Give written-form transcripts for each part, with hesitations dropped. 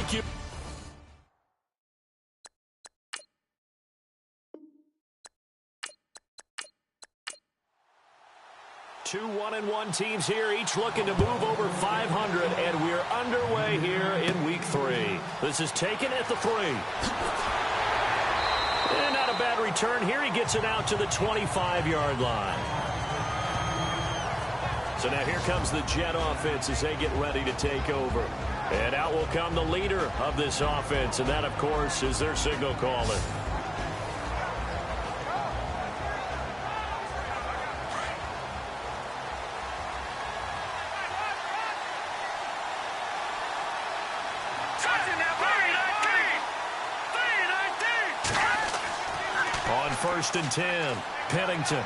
Thank you. Two 1-1 teams here, each looking to move over 500, and we're underway here in week 3. This is taken at the 3. And not a bad return here. He gets it out to the 25-yard line. So now here comes the Jet offense as they get ready to take over. And out will come the leader of this offense, and that, of course, is their signal caller. On 1st and 10, Pennington.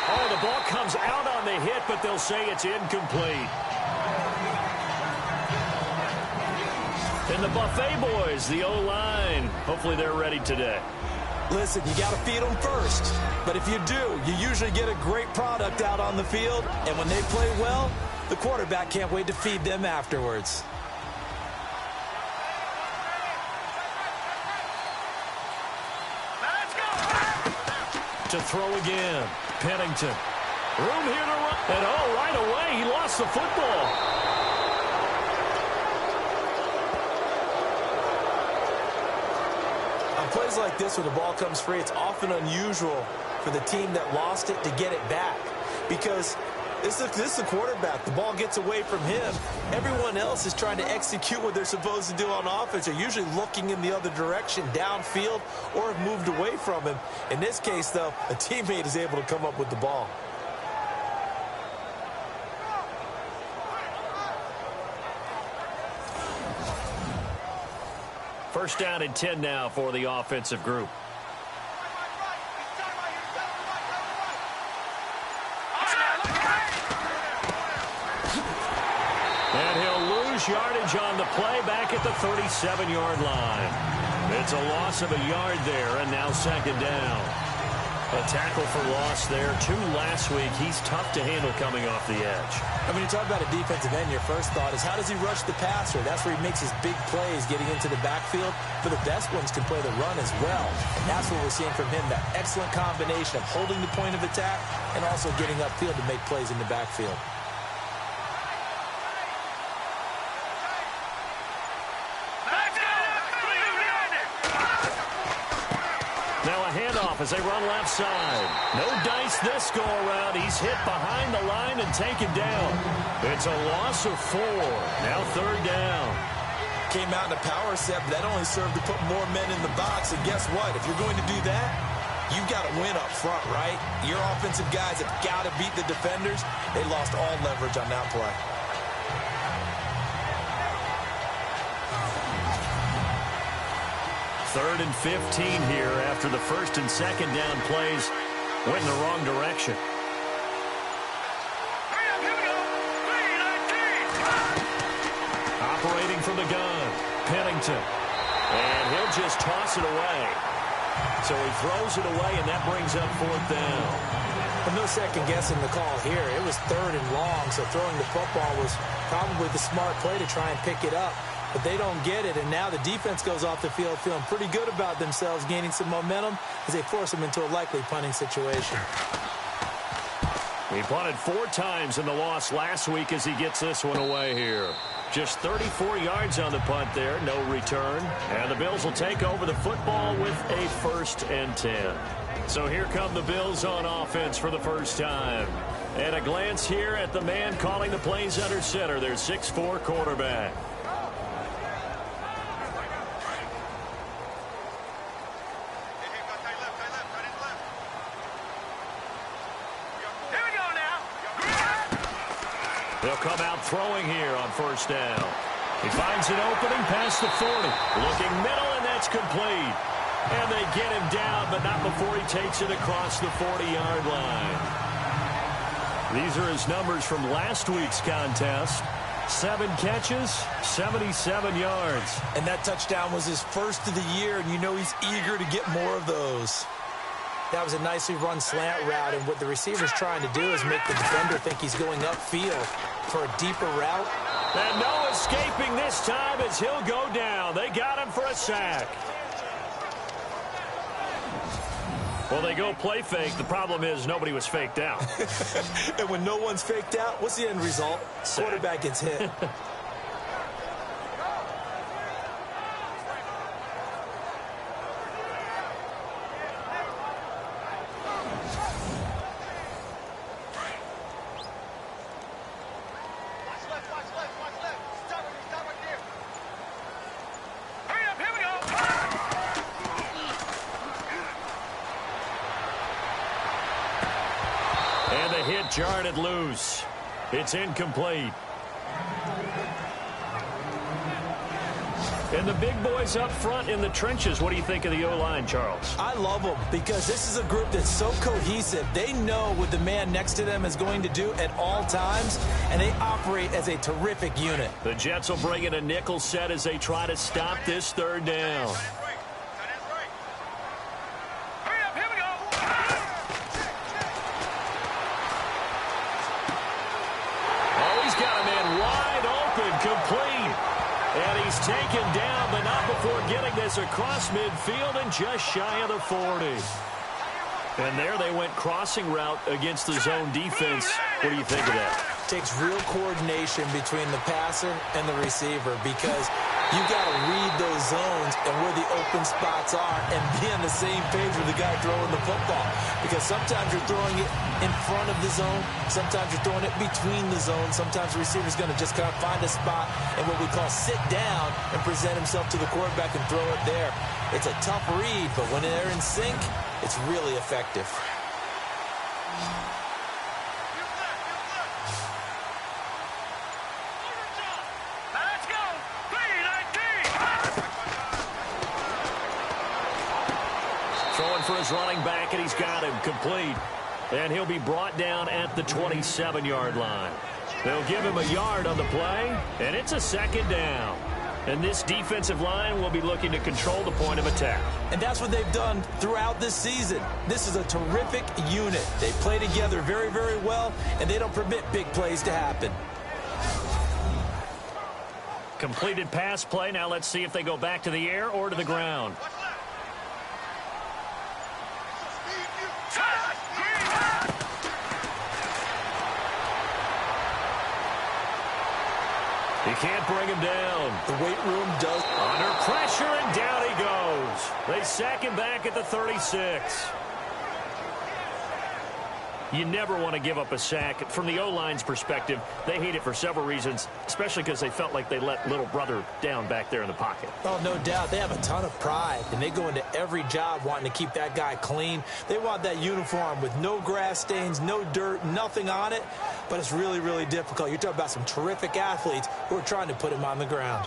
Oh, the ball comes out on the hit, but they'll say it's incomplete. And the Buffet boys, the O-line, hopefully they're ready today. Listen, you got to feed them first. But if you do, you usually get a great product out on the field. And when they play well, the quarterback can't wait to feed them afterwards. To throw again. Pennington. Room here to run. And oh, right away, he lost the football. On plays like this, when the ball comes free, it's often unusual for the team that lost it to get it back. Because this is the quarterback. The ball gets away from him. Everyone else is trying to execute what they're supposed to do on offense. They're usually looking in the other direction, downfield, or have moved away from him. In this case, though, a teammate is able to come up with the ball. First down and 10 now for the offensive group. And he'll lose yardage on the play back at the 37-yard line. It's a loss of a yard there, and now 2nd down. A tackle for loss there. 2 last week. He's tough to handle coming off the edge. I mean, you talk about a defensive end, your first thought is how does he rush the passer? That's where he makes his big plays getting into the backfield. But the best ones can play the run as well. And that's what we're seeing from him, that excellent combination of holding the point of attack and also getting upfield to make plays in the backfield. Now a handoff as they run left side. No dice this go around. He's hit behind the line and taken down. It's a loss of 4. Now 3rd down. Came out in a power set, but that only served to put more men in the box. And guess what? If you're going to do that, you've got to win up front, right? Your offensive guys have got to beat the defenders. They lost all leverage on that play. Third and 15 here after the 1st and 2nd down plays went in the wrong direction. Operating from the gun, Pennington. And he'll just toss it away. So he throws it away, and that brings up 4th down. Well, no second guessing the call here. It was 3rd and long, so throwing the football was probably the smart play to try and pick it up. But they don't get it, and now the defense goes off the field feeling pretty good about themselves, gaining some momentum as they force them into a likely punting situation. He punted 4 times in the loss last week as he gets this one away here. Just 34 yards on the punt there, no return. And the Bills will take over the football with a 1st and 10. So here come the Bills on offense for the first time. And a glance here at the man calling the plays under center, their 6'4" quarterback. They'll come out throwing here on 1st down. He finds an opening past the 40. Looking middle, and that's complete. And they get him down, but not before he takes it across the 40-yard line. These are his numbers from last week's contest. 7 catches, 77 yards. And that touchdown was his first of the year, and you know he's eager to get more of those. That was a nicely run slant route, and what the receiver's trying to do is make the defender think he's going upfield for a deeper route. And no escaping this time as he'll go down. They got him for a sack. Well, they go play fake. The problem is nobody was faked out. And when no one's faked out, what's the end result? Sack. Quarterback gets hit. And the hit jarred it loose. It's incomplete. And the big boys up front in the trenches. What do you think of the O-line, Charles? I love them because this is a group that's so cohesive. They know what the man next to them is going to do at all times, and they operate as a terrific unit. The Jets will bring in a nickel set as they try to stop this third down. Complete. And he's taken down, but not before getting this across midfield and just shy of the 40. And there they went crossing route against the zone defense. What do you think of that? Takes real coordination between the passer and the receiver because you got to read those zones and where the open spots are and be on the same page with the guy throwing the football. Because sometimes you're throwing it in front of the zone. Sometimes you're throwing it between the zones. Sometimes the receiver's going to just kind of find a spot and what we call sit down and present himself to the quarterback and throw it there. It's a tough read, but when they're in sync, it's really effective. Throwing for his running back, and he's got him complete. And he'll be brought down at the 27-yard line. They'll give him a yard on the play, and it's a second down. And this defensive line will be looking to control the point of attack. And that's what they've done throughout this season. This is a terrific unit. They play together very, very well, and they don't permit big plays to happen. Completed pass play. Now let's see if they go back to the air or to the ground. He can't bring him down. The weight room does. Under pressure, and down he goes. They sack him back at the 36. You never want to give up a sack. From the O-line's perspective, they hate it for several reasons, especially because they felt like they let little brother down back there in the pocket. Oh, no doubt. They have a ton of pride, and they go into every job wanting to keep that guy clean. They want that uniform with no grass stains, no dirt, nothing on it, but it's really, really difficult. You're talking about some terrific athletes who are trying to put him on the ground.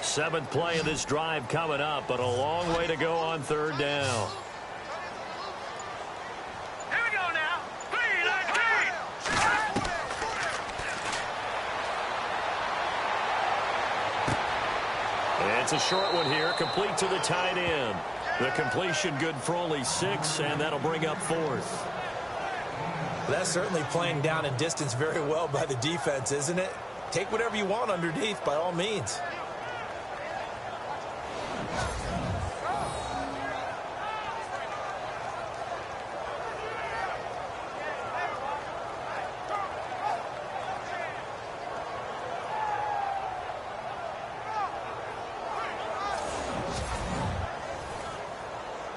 Seventh play of this drive coming up, but a long way to go on third down. Here we go now. 3-19. And it's a short one here, complete to the tight end. The completion good for only 6, and that'll bring up fourth. That's certainly playing down and distance very well by the defense, isn't it? Take whatever you want underneath, by all means.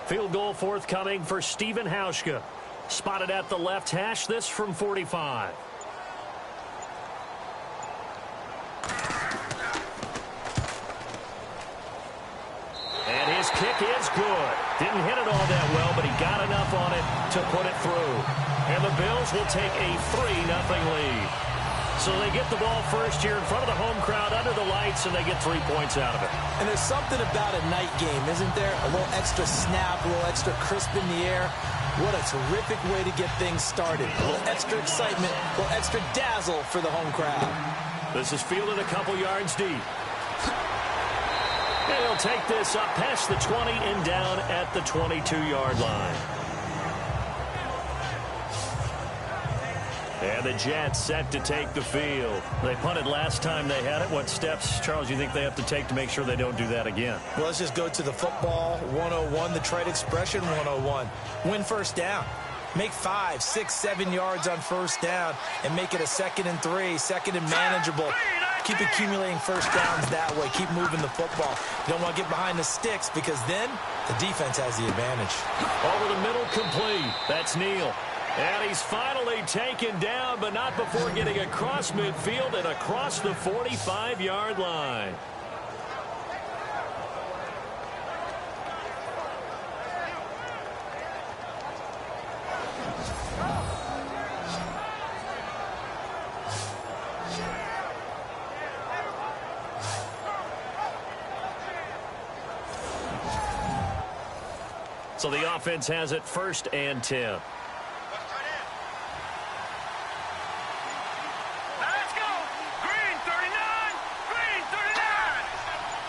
Field goal forthcoming for Stephen Hauschka. Spotted at the left hash, this from 45. And his kick is good. Didn't hit it all that well, but he got enough on it to put it through. And the Bills will take a 3-0 lead. So they get the ball first here in front of the home crowd under the lights, and they get 3 points out of it. And there's something about a night game, isn't there? A little extra snap, a little extra crisp in the air. What a terrific way to get things started. A little extra excitement, a little extra dazzle for the home crowd. This is fielded a couple yards deep. And he'll take this up past the 20 and down at the 22-yard line. And the Jets set to take the field. They punted last time they had it. What steps, Charles, you think they have to take to make sure they don't do that again? Well, let's just go to the football 101, the trade expression 101. Win first down. Make 5, 6, 7 yards on first down and make it a 2nd and 3, 2nd and manageable. Keep accumulating first downs that way. Keep moving the football. You don't want to get behind the sticks because then the defense has the advantage. Over the middle, complete. That's Neal. And he's finally taken down, but not before getting across midfield and across the 45-yard line. So the offense has it 1st and 10.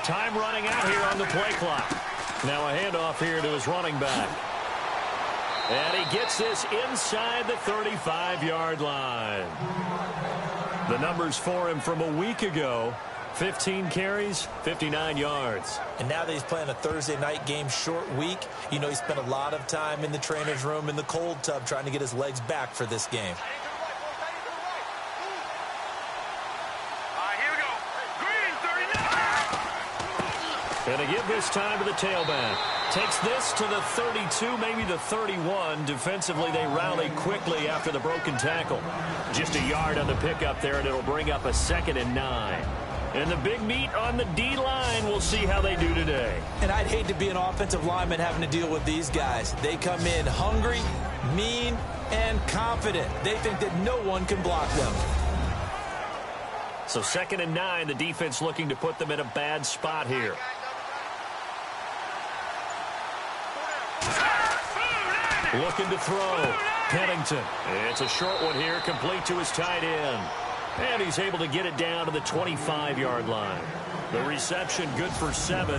Time running out here on the play clock. Now a handoff here to his running back. And he gets this inside the 35-yard line. The numbers for him from a week ago: 15 carries, 59 yards. And now that he's playing a Thursday night game, short week, you know he spent a lot of time in the trainer's room in the cold tub trying to get his legs back for this game. And to give this time to the tailback. Takes this to the 32, maybe the 31. Defensively, they rally quickly after the broken tackle. Just a yard on the pickup there, and it'll bring up a 2nd and 9. And the big meat on the D-line, we'll see how they do today. And I'd hate to be an offensive lineman having to deal with these guys. They come in hungry, mean, and confident. They think that no one can block them. So 2nd and 9, the defense looking to put them in a bad spot here. Looking to throw. Pennington. It's a short one here, complete to his tight end. And he's able to get it down to the 25-yard line. The reception good for 7.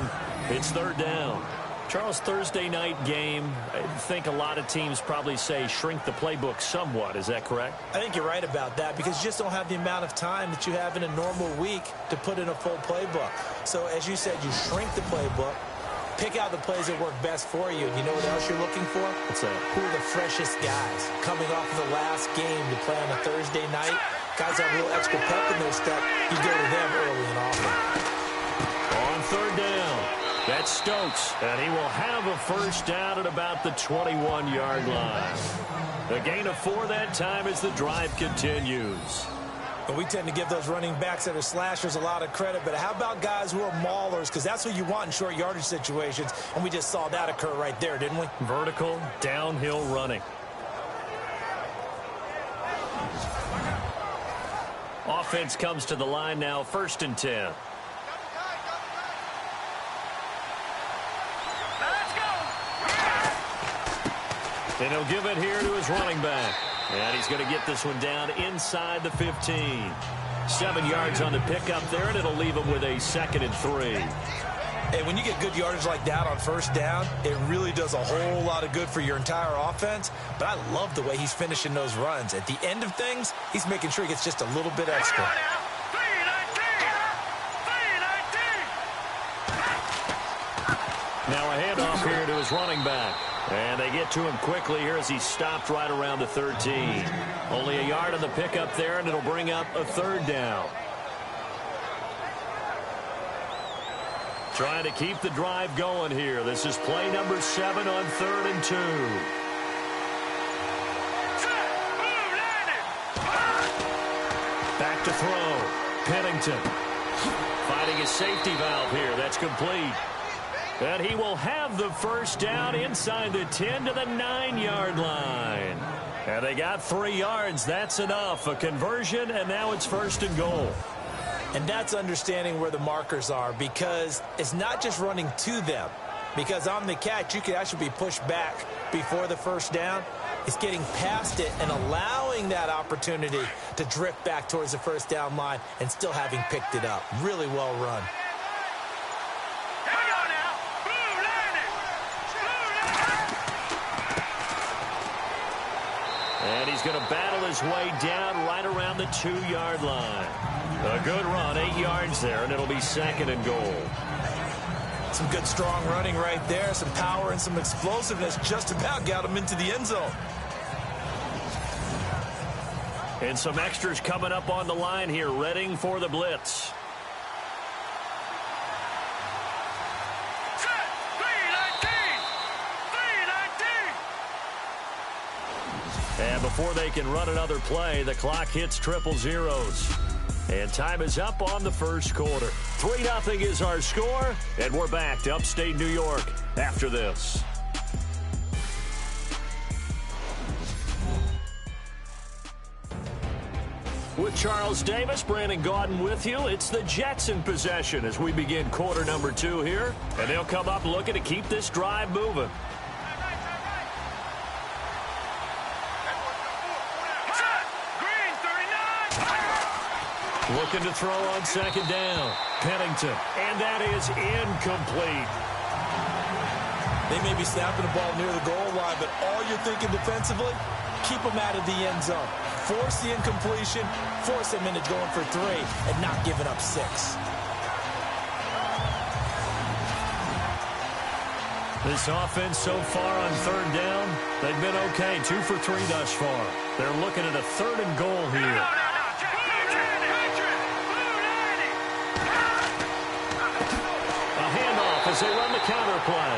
It's 3rd down. Charles, Thursday night game, I think a lot of teams probably say shrink the playbook somewhat. Is that correct? I think you're right about that because you just don't have the amount of time that you have in a normal week to put in a full playbook. So, as you said, you shrink the playbook. Pick out the plays that work best for you. You know what else you're looking for? What's that? Who are the freshest guys coming off of the last game to play on a Thursday night? Guys have a little extra pep in their step. You go to them early and often. On 3rd down, that's Stokes, and he will have a first down at about the 21-yard line. A gain of 4 that time as the drive continues. But we tend to give those running backs that are slashers a lot of credit. But how about guys who are maulers? Because that's what you want in short yardage situations. And we just saw that occur right there, didn't we? Vertical, downhill running. Offense comes to the line now, 1st and 10. And he'll give it here to his running back. And he's going to get this one down inside the 15. 7 yards on the pickup there, and it'll leave him with a 2nd and 3. Hey, when you get good yardage like that on first down, it really does a whole lot of good for your entire offense. But I love the way he's finishing those runs. At the end of things, he's making sure he gets just a little bit extra. Now a handoff here to his running back. And they get to him quickly here as he stopped right around the 13. Only a yard on the pickup there, and it'll bring up a 3rd down. Trying to keep the drive going here. This is play number 7 on 3rd and 2. Back to throw. Pennington finding his safety valve here. That's complete. And he will have the first down inside the 10 to the 9-yard line. And they got 3 yards. That's enough. A conversion, and now it's 1st and goal. And that's understanding where the markers are, because it's not just running to them. Because on the catch, you could actually be pushed back before the first down. It's getting past it and allowing that opportunity to drift back towards the first down line and still having picked it up. Really well run. And he's going to battle his way down right around the 2-yard line. A good run, 8 yards there, and it'll be 2nd and goal. Some good strong running right there, some power and some explosiveness just about got him into the end zone. And some extras coming up on the line here, readying for the blitz. Set. 3-19. And before they can run another play, the clock hits triple zeros. And time is up on the first quarter. 3-0 is our score, and we're back to upstate New York after this. With Charles Davis, Brandon Gaudin with you. It's the Jets in possession as we begin quarter number 2 here. And they'll come up looking to keep this drive moving. Looking to throw on 2nd down. Pennington. And that is incomplete. They may be snapping the ball near the goal line, but all you're thinking defensively, keep them out of the end zone. Force the incompletion, force them into going for 3, and not giving up 6. This offense so far on 3rd down, they've been okay. 2 for 3 thus far. They're looking at a 3rd and goal here. As they run the counter play.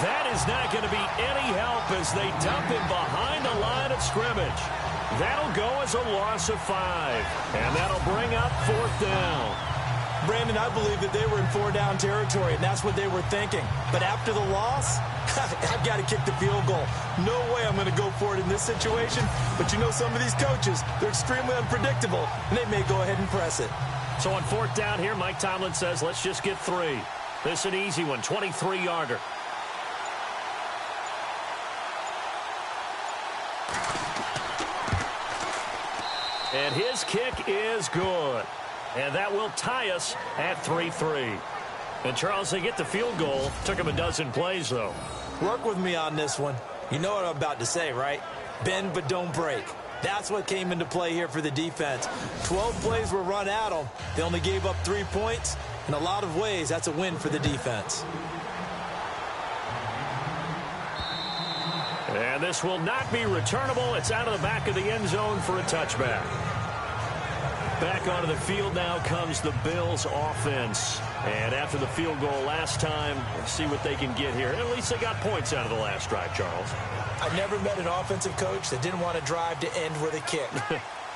That is not going to be any help as they dump him behind the line of scrimmage. That'll go as a loss of 5. And that'll bring up 4th down. Brandon, I believe that they were in 4-down territory, and that's what they were thinking. But after the loss, I've got to kick the field goal. No way I'm going to go for it in this situation. But you know some of these coaches, they're extremely unpredictable, and they may go ahead and press it. So on 4th down here, Mike Tomlin says, let's just get 3. This is an easy one, 23-yarder. And his kick is good. And that will tie us at 3-3. And, Charles, they get the field goal. Took him a dozen plays, though. Work with me on this one. You know what I'm about to say, right? Bend but don't break. That's what came into play here for the defense. 12 plays were run at them. They only gave up 3 points. In a lot of ways, that's a win for the defense. And this will not be returnable. It's out of the back of the end zone for a touchback. Back onto the field now comes the Bills offense. And after the field goal last time, let's see what they can get here. At least they got points out of the last drive, Charles. I've never met an offensive coach that didn't want to drive to end with a kick.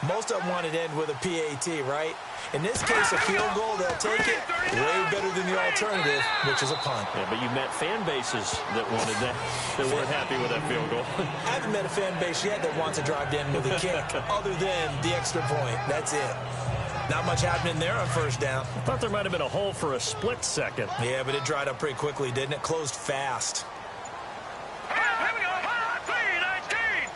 Most of them wanted to end with a PAT, right? In this case, a field goal, they'll take it way better than the alternative, which is a punt. Yeah, but you met fan bases that wanted that, that weren't happy with that field goal. I haven't met a fan base yet that wants to drive to end with a kick, other than the extra point. That's it. Not much happening there on 1st down. I thought there might have been a hole for a split second. Yeah, but it dried up pretty quickly, didn't it? Closed fast. Here we go. 3-19.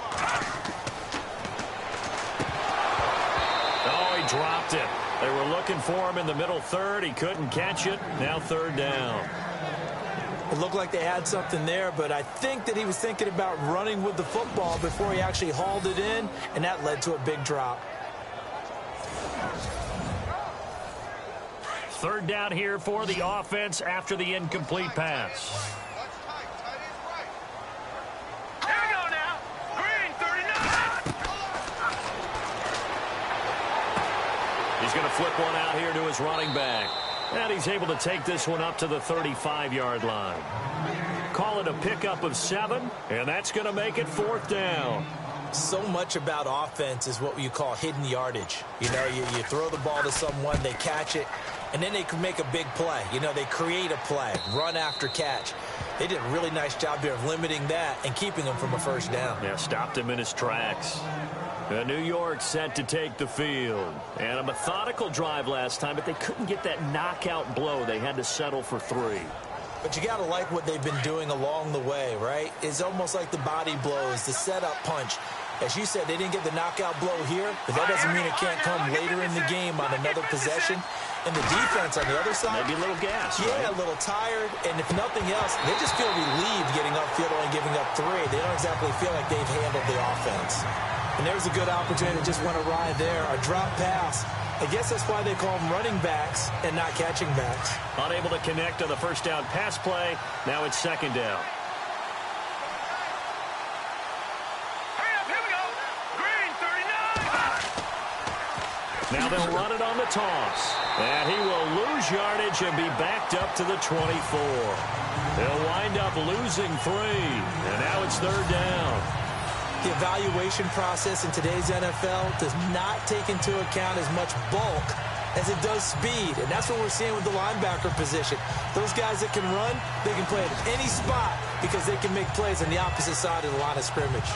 Oh, he dropped it. They were looking for him in the middle 3rd. He couldn't catch it. Now 3rd down. It looked like they had something there, but I think that he was thinking about running with the football before he actually hauled it in, and that led to a big drop. 3rd down here for the offense after the incomplete pass. Here we go now. Green 39. He's going to flip one out here to his running back. And he's able to take this one up to the 35-yard line. Call it a pickup of 7, and that's going to make it 4th down. So much about offense is what you call hidden yardage. You know, you throw the ball to someone, they catch it, and then they can make a big play. You know, they create a play, run after catch. They did a really nice job here of limiting that and keeping him from a 1st down. Yeah, stopped him in his tracks. New York set to take the field. And a methodical drive last time, but they couldn't get that knockout blow. They had to settle for 3. But you got to like what they've been doing along the way, right? It's almost like the body blows, the setup punch. As you said, they didn't get the knockout blow here, but that doesn't mean it can't come later in the game on another possession. And the defense on the other side, maybe a little gas, yeah, right? A little tired. And if nothing else, they just feel relieved getting upfield and giving up 3. They don't exactly feel like they've handled the offense. And there's a good opportunity that just went awry there. A drop pass. I guess that's why they call them running backs and not catching backs. Unable to connect on the first down pass play. Now it's second down. Here we go. Green, 39. Now they'll run it on the toss. And he will lose yardage and be backed up to the 24. They'll wind up losing 3. And now it's third down. The evaluation process in today's NFL does not take into account as much bulk as it does speed. And that's what we're seeing with the linebacker position. Those guys that can run, they can play at any spot because they can make plays on the opposite side of the line of scrimmage.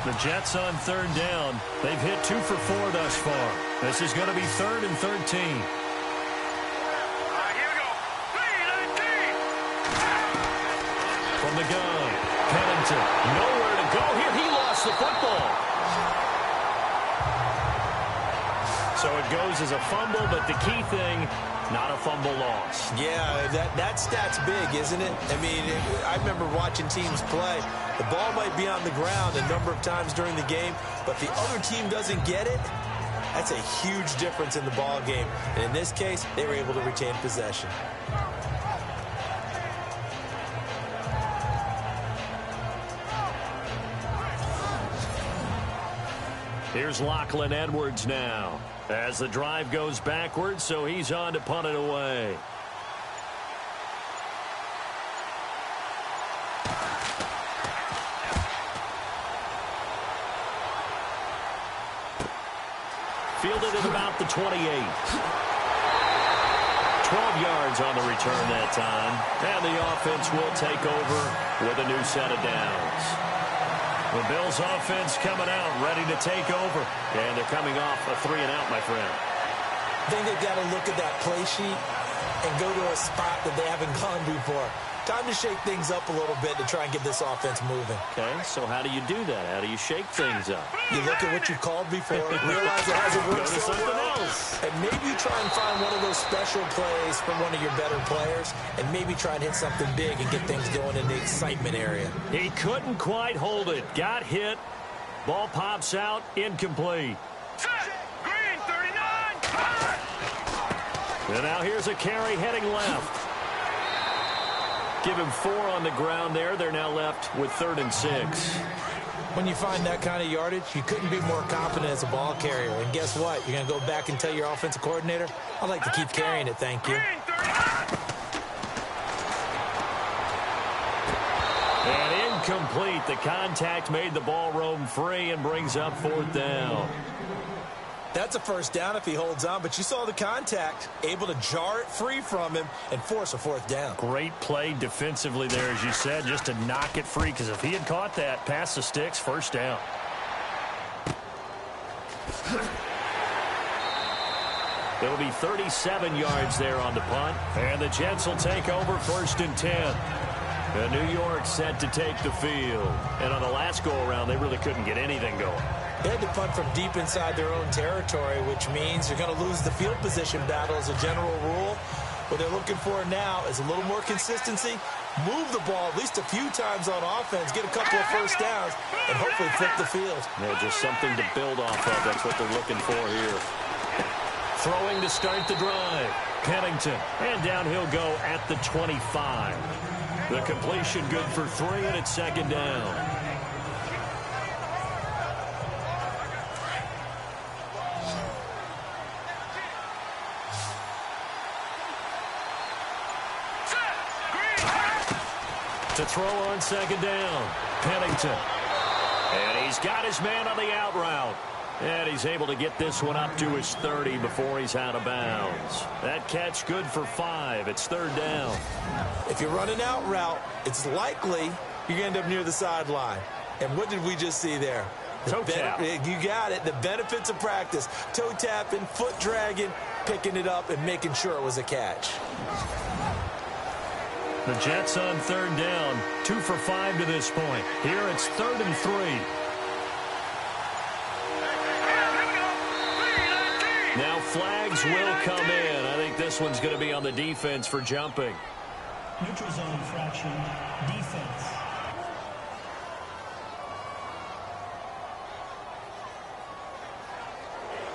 The Jets on third down. They've hit 2 for 4 thus far. This is going to be 3rd and 13. Here we go. 3-19. From the gun, Pennington, nowhere to go here. He lost the football. So it goes as a fumble, but the key thing, not a fumble loss. Yeah, that stat's big, isn't it? I mean, I remember watching teams play. The ball might be on the ground a number of times during the game, but the other team doesn't get it. That's a huge difference in the ball game. And in this case, they were able to retain possession. Here's Lachlan Edwards now as the drive goes backwards, so he's on to punt it away. Fielded at about the 28. 12 yards on the return that time. And the offense will take over with a new set of downs. The Bills offense coming out, ready to take over. And they're coming off a 3-and-out, my friend. I think they've got to look at that play sheet and go to a spot that they haven't gone before. Time to shake things up a little bit to try and get this offense moving. Okay, so how do you do that? How do you shake things up? You look at what you've called before, realize it hasn't worked Go to so something well, else. and maybe try and find one of those special plays from one of your better players, and maybe try and hit something big and get things going in the excitement area. He couldn't quite hold it. Got hit. Ball pops out. Incomplete. Set. Green, 39. And now here's a carry heading left. Give him 4 on the ground there. They're now left with 3rd and 6. When you find that kind of yardage, you couldn't be more confident as a ball carrier. And guess what? You're going to go back and tell your offensive coordinator, I'd like to keep carrying it, thank you. Green, 39. And incomplete. The contact made the ball roam free and brings up 4th down. That's a first down if he holds on, but you saw the contact, able to jar it free from him and force a 4th down. Great play defensively there, as you said, just to knock it free, because if he had caught that, past the sticks, first down. It'll be 37 yards there on the punt, and the Jets will take over 1st and 10. And New York set to take the field. And on the last go-around, they really couldn't get anything going. They had to punt from deep inside their own territory, which means you're going to lose the field position battle as a general rule. What they're looking for now is a little more consistency, move the ball at least a few times on offense, get a couple of first downs, and hopefully flip the field. Yeah, just something to build off of. That's what they're looking for here. Throwing to start the drive. Pennington. And down he'll go at the 25. The completion good for 3, and it's 2nd down. To throw on 2nd down. Pennington. And he's got his man on the out route. And he's able to get this one up to his 30 before he's out of bounds. That catch good for 5. It's 3rd down. If you run an out route, it's likely you're going to end up near the sideline. And what did we just see there? Toe tap. You got it. The benefits of practice. Toe tapping, foot dragging, picking it up, and making sure it was a catch. The Jets on 3rd down. 2 for 5 to this point. Here it's 3rd and 3. Now flags will come in. I think this one's going to be on the defense for jumping. Neutral zone infraction, defense.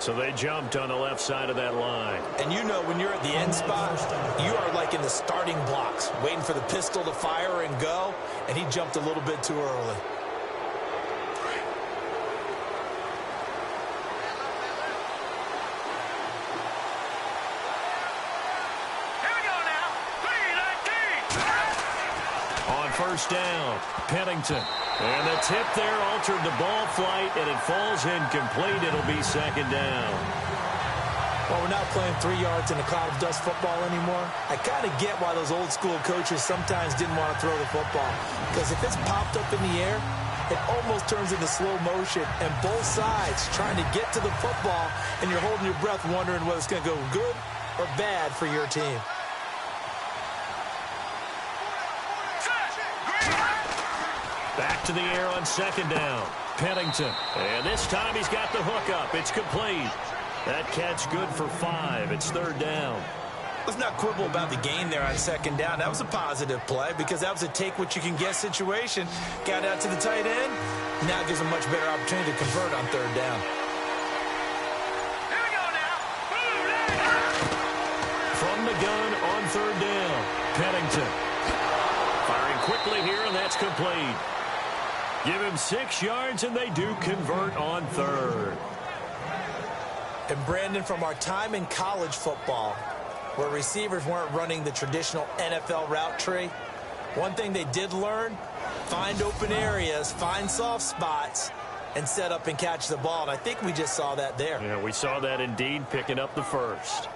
So they jumped on the left side of that line. And you know when you're at the end spot, you are like in the starting blocks, waiting for the pistol to fire and go, and he jumped a little bit too early. First down, Pennington. And the tip there altered the ball flight, and it falls incomplete. It'll be second down. Well, we're not playing 3 yards in a cloud of dust football anymore. I kind of get why those old school coaches sometimes didn't want to throw the football. Because if it's popped up in the air, it almost turns into slow motion, and both sides trying to get to the football, and you're holding your breath wondering whether it's going to go good or bad for your team. Back to the air on second down. Pennington. And this time he's got the hook up. It's complete. That catch good for 5. It's third down. Let's not quibble about the gain there on second down. That was a positive play because that was a take-what-you-can-get situation. Got out to the tight end. Now it gives a much better opportunity to convert on third down. Here we go now. From the gun on third down. Pennington. Firing quickly here, and that's complete. Give him 6 yards, and they do convert on third. And, Brandon, from our time in college football, where receivers weren't running the traditional NFL route tree, one thing they did learn, find open areas, find soft spots, and set up and catch the ball. And I think we just saw that there. Yeah, we saw that indeed, picking up the first.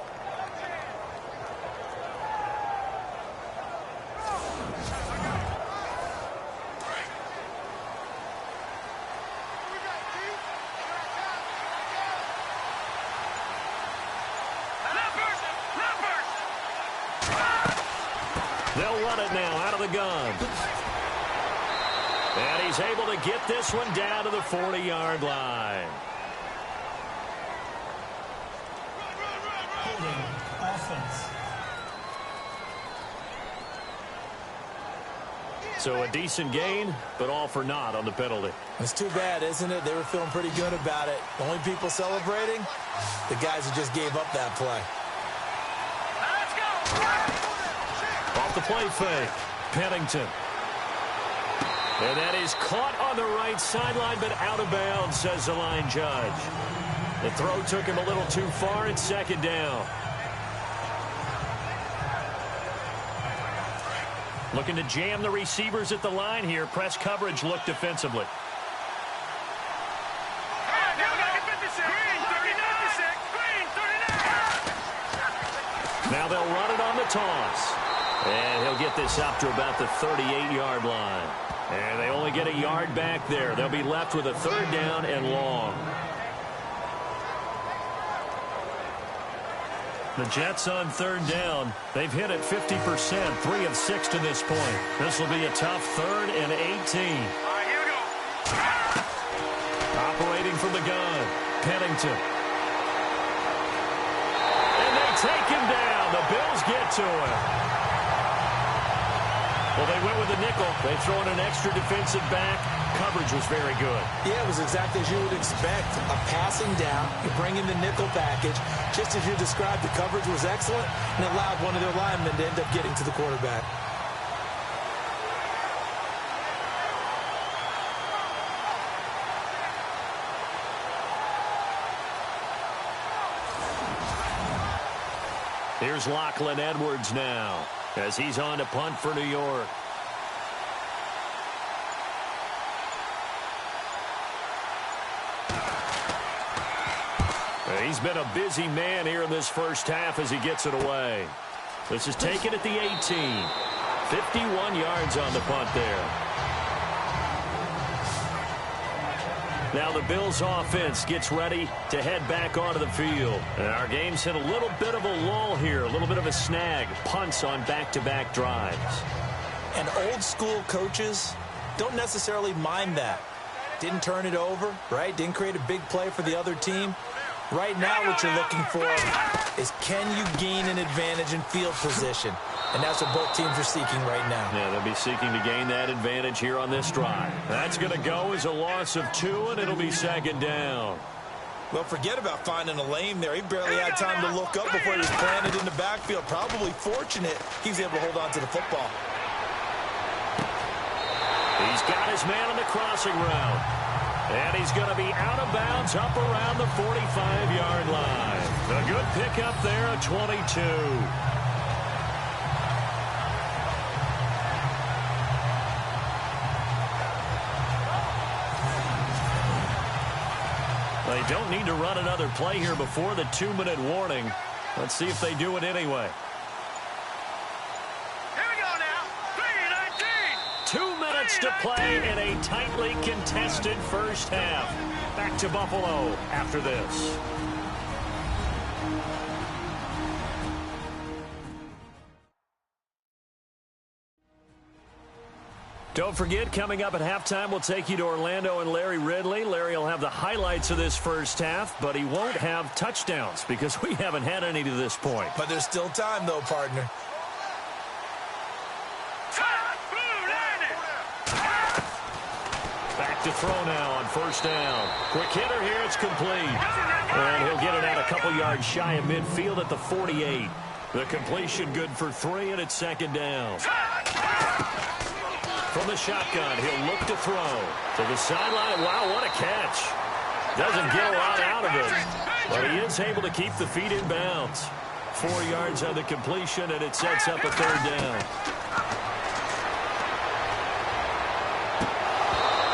They'll run it now out of the gun. And he's able to get this one down to the 40-yard line. Holding offense. So a decent gain, but all for naught on the penalty. It's too bad, isn't it? They were feeling pretty good about it. The only people celebrating, the guys who just gave up that play. Let's go. Off the play fake, Pennington. And that is caught on the right sideline, but out of bounds, says the line judge. The throw took him a little too far. It's second down. Looking to jam the receivers at the line here. Press coverage look defensively. Now they'll run it on the toss. And he'll get this up to about the 38-yard line. And they only get a yard back there. They'll be left with a third down and long. The Jets on third down. They've hit it 50%, 3 of 6 to this point. This will be a tough 3rd and 18. All right, here we go. Operating from the gun, Pennington. And they take him down. The Bills get to him. Well, they went with the nickel. They throw in an extra defensive back. Coverage was very good. Yeah, it was exactly as you would expect. A passing down, you bring in the nickel package. Just as you described, the coverage was excellent and allowed one of their linemen to end up getting to the quarterback. Here's Lachlan Edwards now as he's on to punt for New York. He's been a busy man here in this first half as he gets it away. This is taken at the 18. 51 yards on the punt there. Now the Bills offense gets ready to head back onto the field. And our game's hit a little bit of a lull here, a little bit of a snag. Punts on back-to-back drives. And old school coaches don't necessarily mind that. Didn't turn it over, right? Didn't create a big play for the other team. Right now what you're looking for is can you gain an advantage in field position? And that's what both teams are seeking right now. Yeah, they'll be seeking to gain that advantage here on this drive. That's going to go as a loss of 2, and it'll be second down. Well, forget about finding a lane there. He barely had time to look up before he was planted in the backfield. Probably fortunate he was able to hold on to the football. He's got his man on the crossing route. And he's going to be out of bounds up around the 45-yard line. A good pickup there at 22. They don't need to run another play here before the 2-minute warning. Let's see if they do it anyway. Here we go now. 3:19. 2 minutes to play in a tightly contested first half. Back to Buffalo after this. Don't forget, coming up at halftime, we'll take you to Orlando and Larry Ridley. Larry will have the highlights of this first half, but he won't have touchdowns because we haven't had any to this point. But there's still time, though, partner. Back to throw now on first down. Quick hitter here, it's complete. And he'll get it out a couple yards shy of midfield at the 48. The completion good for 3, and it's second down. From the shotgun, he'll look to throw. To the sideline. Wow, what a catch. Doesn't get a lot out of it, but he is able to keep the feet in bounds. 4 yards on the completion, and it sets up a third down.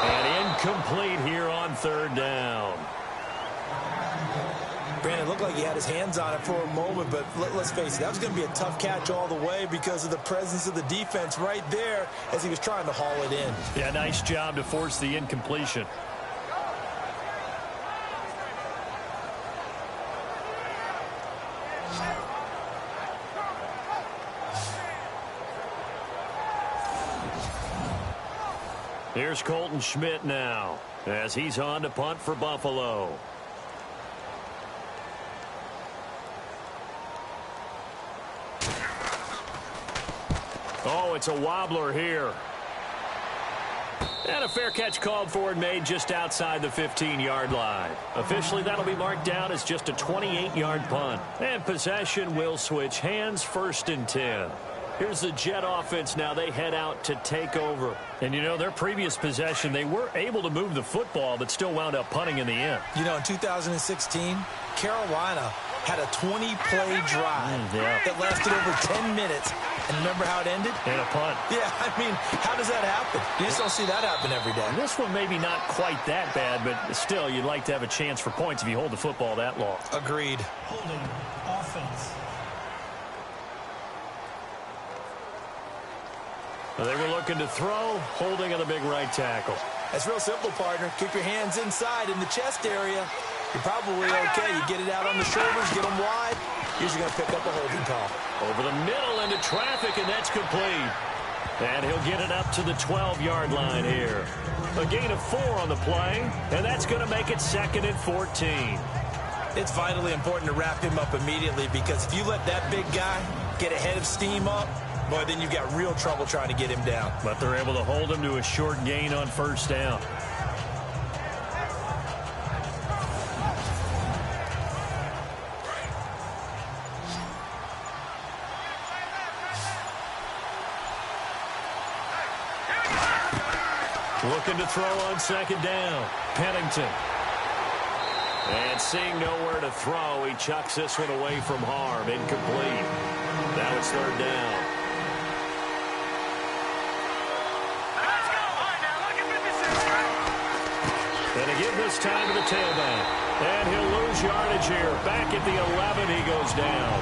And incomplete here on third down. Brandon, it looked like he had his hands on it for a moment, but let's face it, that was going to be a tough catch all the way because of the presence of the defense right there as he was trying to haul it in. Yeah, nice job to force the incompletion. Here's Colton Schmidt now as he's on to punt for Buffalo. Oh, it's a wobbler here. And a fair catch called for and made just outside the 15-yard line. Officially, that'll be marked down as just a 28-yard punt. And possession will switch hands, 1st and 10. Here's the Jet offense now. They head out to take over. And, you know, their previous possession, they were able to move the football but still wound up punting in the end. You know, in 2016, Carolina had a 20-play drive that lasted over 10 minutes. And remember how it ended? And a punt. Yeah, I mean, how does that happen? You just don't see that happen every day. And this one maybe not quite that bad, but still, you'd like to have a chance for points if you hold the football that long. Agreed. Holding offense. They were looking to throw, holding on the big right tackle. That's real simple, partner. Keep your hands inside in the chest area. You're probably okay. You get it out on the shoulders, get them wide. Usually going to pick up a holding call. Over the middle into traffic, and that's complete. And he'll get it up to the 12-yard line here. A gain of 4 on the play, and that's going to make it 2nd and 14. It's vitally important to wrap him up immediately because if you let that big guy get a head of steam up, boy, then you've got real trouble trying to get him down. But they're able to hold him to a short gain on first down. Looking to throw on second down. Pennington. And seeing nowhere to throw, he chucks this one away from harm. Incomplete. Now it's third down. Let's go. All right, now look at 56. And to give this time to the tailback. And he'll lose yardage here. Back at the 11, he goes down.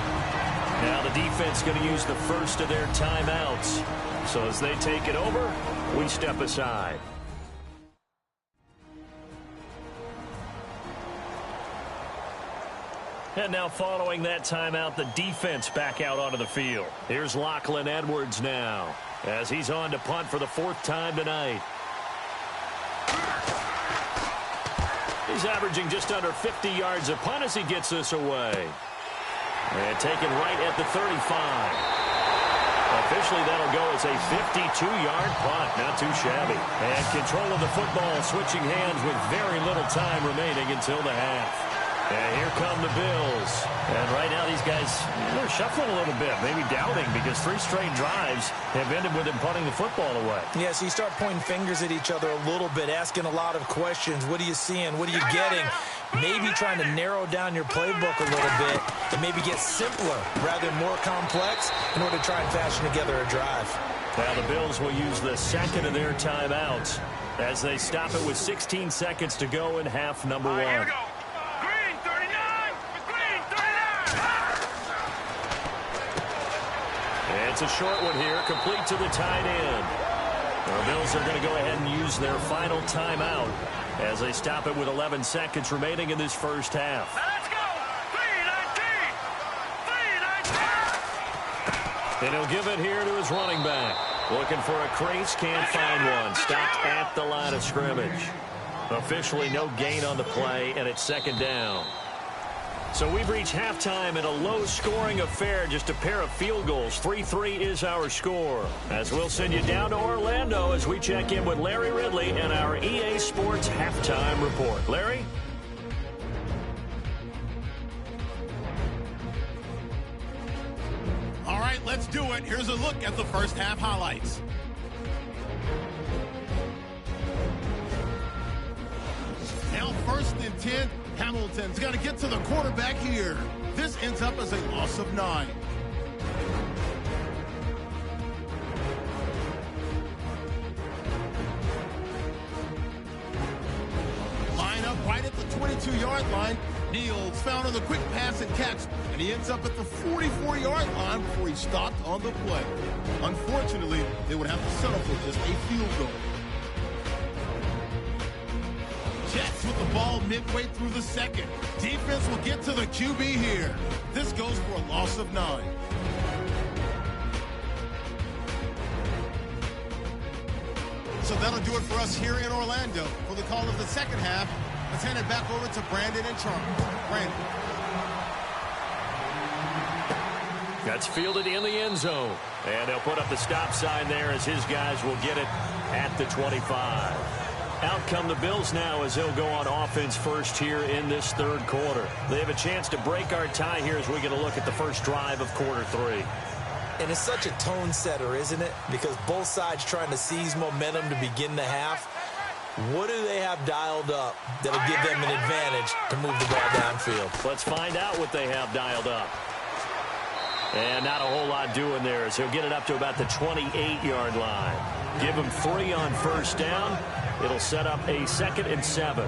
Now the defense going to use the first of their timeouts. So as they take it over, we step aside. And now following that timeout, the defense back out onto the field. Here's Lachlan Edwards now as he's on to punt for the 4th time tonight. He's averaging just under 50 yards a punt as he gets this away. And taken right at the 35. Officially, that'll go as a 52-yard punt. Not too shabby. And control of the football switching hands with very little time remaining until the half. And here come the Bills. And right now these guys, they're shuffling a little bit, maybe doubting, because 3 straight drives have ended with them punting the football away. Yeah, so you start pointing fingers at each other a little bit, asking a lot of questions. What are you seeing? What are you getting? Maybe trying to narrow down your playbook a little bit and maybe get simpler rather than more complex in order to try and fashion together a drive. Now the Bills will use the second of their timeouts as they stop it with 16 seconds to go in half number 1. Here we go. Green 39. Green 39. It's a short one here, complete to the tight end. The Bills are going to go ahead and use their final timeout as they stop it with 11 seconds remaining in this first half. Now let's go. 3-19. 3-19. And he'll give it here to his running back. Looking for a crease, can't find one. Stopped at the line of scrimmage. Officially no gain on the play, and it's second down. So we've reached halftime in a low-scoring affair, just a pair of field goals. 3-3 is our score. As we'll send you down to Orlando as we check in with Larry Ridley and our EA Sports Halftime Report. Larry? All right, let's do it. Here's a look at the first half highlights. Now 1st and 10. Hamilton's got to get to the quarterback here. This ends up as a loss of 9. Line up right at the 22-yard line. Neal's found on the quick pass and catch, and he ends up at the 44-yard line before he stopped on the play. Unfortunately, they would have to settle for just a field goal. Jets with the ball midway through the second. Defense will get to the QB here. This goes for a loss of 9. So that'll do it for us here in Orlando. For the call of the second half, let's hand it back over to Brandon and Charles. Brandon. That's fielded in the end zone. And they'll put up the stop sign there as his guys will get it at the 25. Out come the Bills now as they'll go on offense first here in this third quarter. They have a chance to break our tie here as we get a look at the first drive of quarter 3. And it's such a tone setter, isn't it? Because both sides trying to seize momentum to begin the half. What do they have dialed up that'll give them an advantage to move the ball downfield? Let's find out what they have dialed up. And not a whole lot doing there as he'll get it up to about the 28-yard line. Give him 3 on first down. It'll set up a 2nd and 7.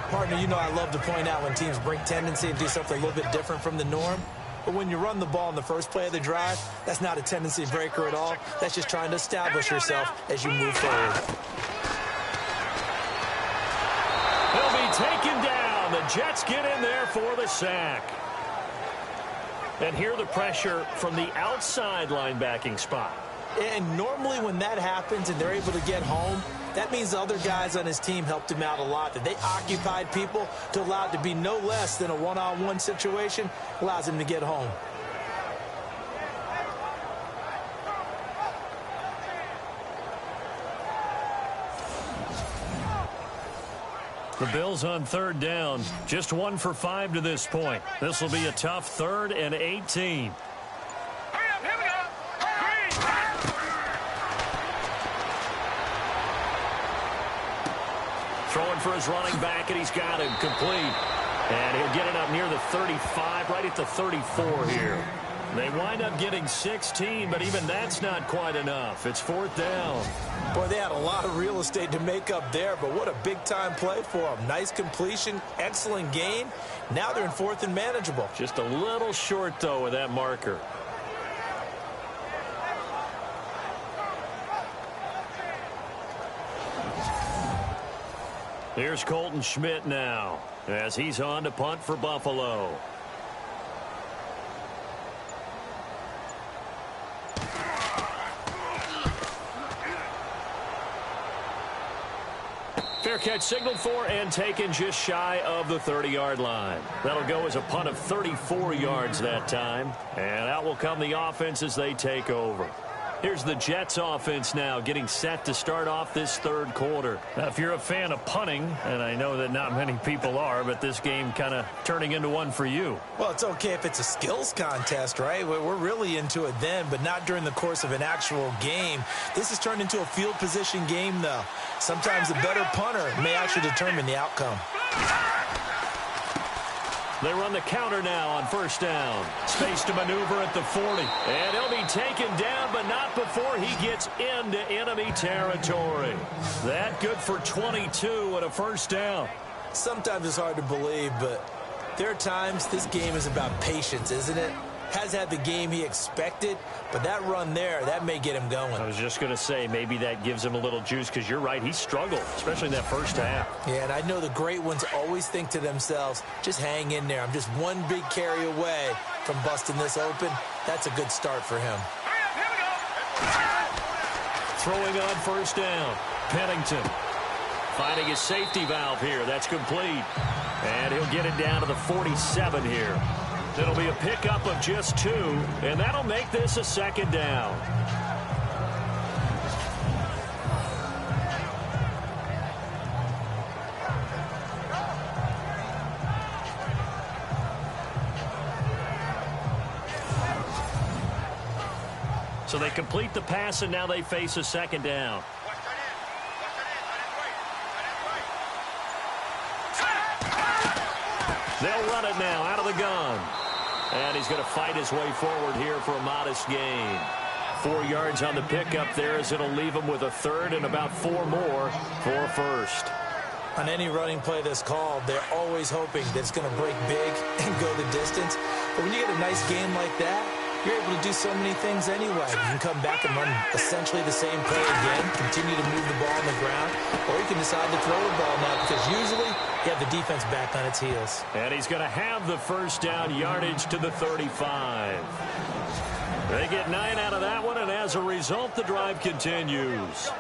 Partner, you know I love to point out when teams break tendency and do something a little bit different from the norm. But when you run the ball in the first play of the drive, that's not a tendency breaker at all. That's just trying to establish yourself as you move forward. He'll be taken down. The Jets get in there for the sack. And here the pressure from the outside linebacking spot. And normally when that happens and they're able to get home, that means the other guys on his team helped him out a lot. That they occupied people to allow it to be no less than a one-on-one situation, allows him to get home. The Bills on third down, just 1 for 5 to this point. This will be a tough 3rd and 18. Hurry up, here we go. Green. Throwing for his running back, and he's got him complete. And he'll get it up near the 35, right at the 34 here. They wind up getting 16, but even that's not quite enough. It's 4th down. Boy, they had a lot of real estate to make up there, but what a big-time play for them. Nice completion, excellent gain. Now they're in 4th and manageable. Just a little short, though, with that marker. Here's Colton Schmidt now as he's on to punt for Buffalo. Fair catch signaled for and taken just shy of the 30-yard line. That'll go as a punt of 34 yards that time. And out will come the offense as they take over. Here's the Jets offense now getting set to start off this third quarter. Now, if you're a fan of punting, and I know that not many people are, but this game kind of turning into one for you. Well, it's okay if it's a skills contest, right? We're really into it then, but not during the course of an actual game. This has turned into a field position game, though. Sometimes the better punter may actually determine the outcome. They run the counter now on first down. Space to maneuver at the 40. And he'll be taken down, but not before he gets into enemy territory. That good for 22 and a first down. Sometimes it's hard to believe, but there are times this game is about patience, isn't it? Has had the game he expected, but that run there, that may get him going. I was just going to say, maybe that gives him a little juice, because you're right, he struggled, especially in that first half. Yeah, and I know the great ones always think to themselves, just hang in there. I'm just one big carry away from busting this open. That's a good start for him. Throwing on first down, Pennington. Finding his safety valve here. That's complete. And he'll get it down to the 47 here. It'll be a pickup of just 2, and that'll make this a second down. So they complete the pass, and now they face a second down. They'll run it now out of the gun. And he's going to fight his way forward here for a modest gain. 4 yards on the pickup there, as it'll leave him with a third and about 4 more for a first. On any running play that's called, they're always hoping that it's going to break big and go the distance. But when you get a nice game like that, you're able to do so many things anyway. You can come back and run essentially the same play again, continue to move the ball on the ground, or you can decide to throw the ball now, because usually you have the defense back on its heels. And he's going to have the first down, yardage to the 35. They get 9 out of that one, and as a result, the drive continues.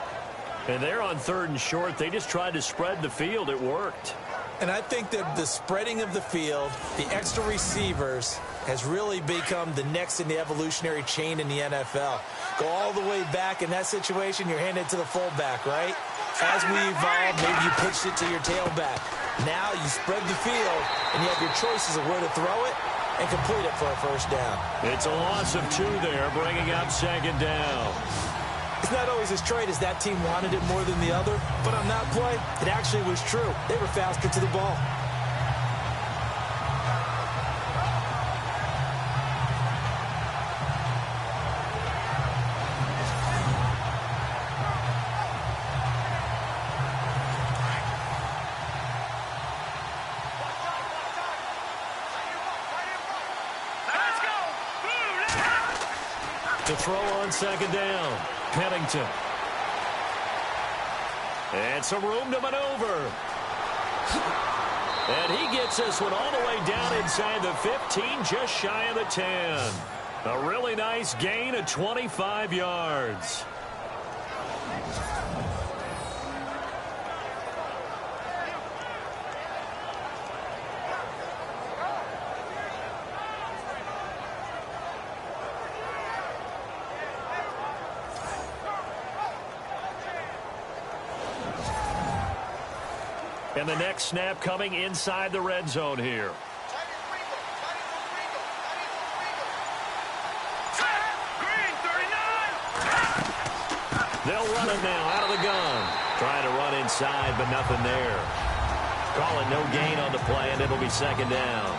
And they're on 3rd and short. They just tried to spread the field. It worked. And I think that the spreading of the field, the extra receivers, has really become the next in the evolutionary chain in the NFL. Go all the way back in that situation, you're handed to the fullback, right? As we evolve, maybe you pitched it to your tailback. Now you spread the field, and you have your choices of where to throw it and complete it for a first down. It's a loss of 2 there, bringing up second down. It's not always as straight as that team wanted it more than the other, but on that play, it actually was true. They were faster to the ball. To throw on second down, Pennington. And some room to maneuver. And he gets this one all the way down inside the 15, just shy of the 10. A really nice gain of 25 yards. And the next snap coming inside the red zone here. They'll run it now out of the gun. Trying to run inside, but nothing there. Calling no gain on the play, and it'll be second down.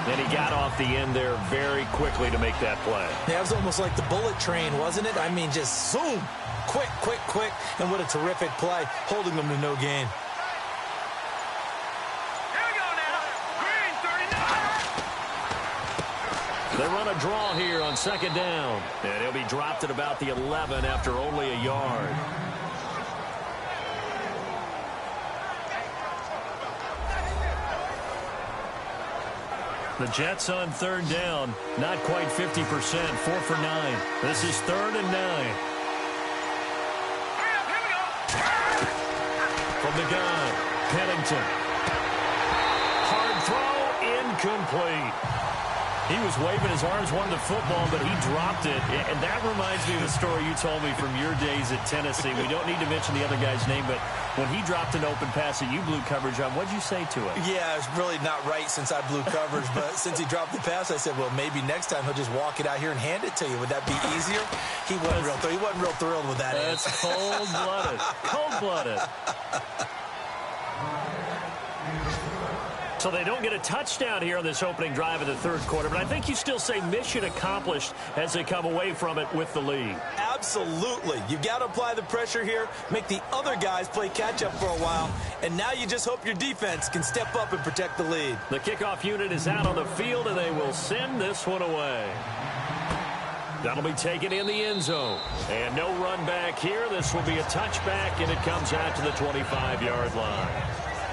And he got off the end there very quickly to make that play. Yeah, it was almost like the bullet train, wasn't it? I mean, just zoom. Quick, quick, quick. And what a terrific play, holding them to no gain. They run a draw here on second down. And he'll be dropped at about the 11 after only a yard. The Jets on 3rd down, not quite 50%, 4 for 9. This is 3rd and 9. From the gun, Pennington. Hard throw, incomplete. He was waving his arms, wanted the football, but he dropped it. And that reminds me of the story you told me from your days at Tennessee. We don't need to mention the other guy's name, but when he dropped an open pass that you blew coverage on, what'd you say to it? Yeah, it's really not right since I blew coverage, but since he dropped the pass, I said, well, maybe next time he'll just walk it out here and hand it to you. Would that be easier? He wasn't real thrilled with that. That's cold-blooded. Cold-blooded. So they don't get a touchdown here on this opening drive of the third quarter, but I think you still say mission accomplished as they come away from it with the lead. Absolutely. You've got to apply the pressure here, make the other guys play catch-up for a while, and now you just hope your defense can step up and protect the lead. The kickoff unit is out on the field, and they will send this one away. That'll be taken in the end zone. And no run back here. This will be a touchback, and it comes out to the 25-yard line.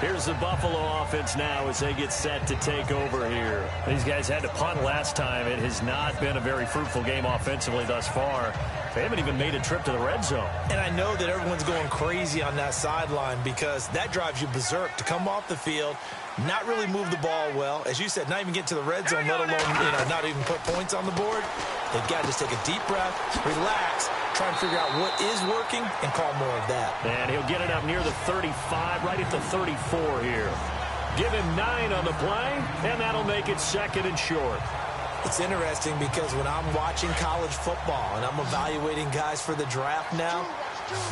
Here's the Buffalo offense now as they get set to take over here. These guys had to punt last time. It has not been a very fruitful game offensively thus far. They haven't even made a trip to the red zone. And I know that everyone's going crazy on that sideline because that drives you berserk to come off the field, not really move the ball well. As you said, not even get to the red zone, let alone not even put points on the board. They've got to just take a deep breath, relax, try and figure out what is working, and call more of that. And he'll get it up near the 35, right at the 34 here. Give him 9 on the play, and that'll make it second and short. It's interesting because when I'm watching college football and I'm evaluating guys for the draft now,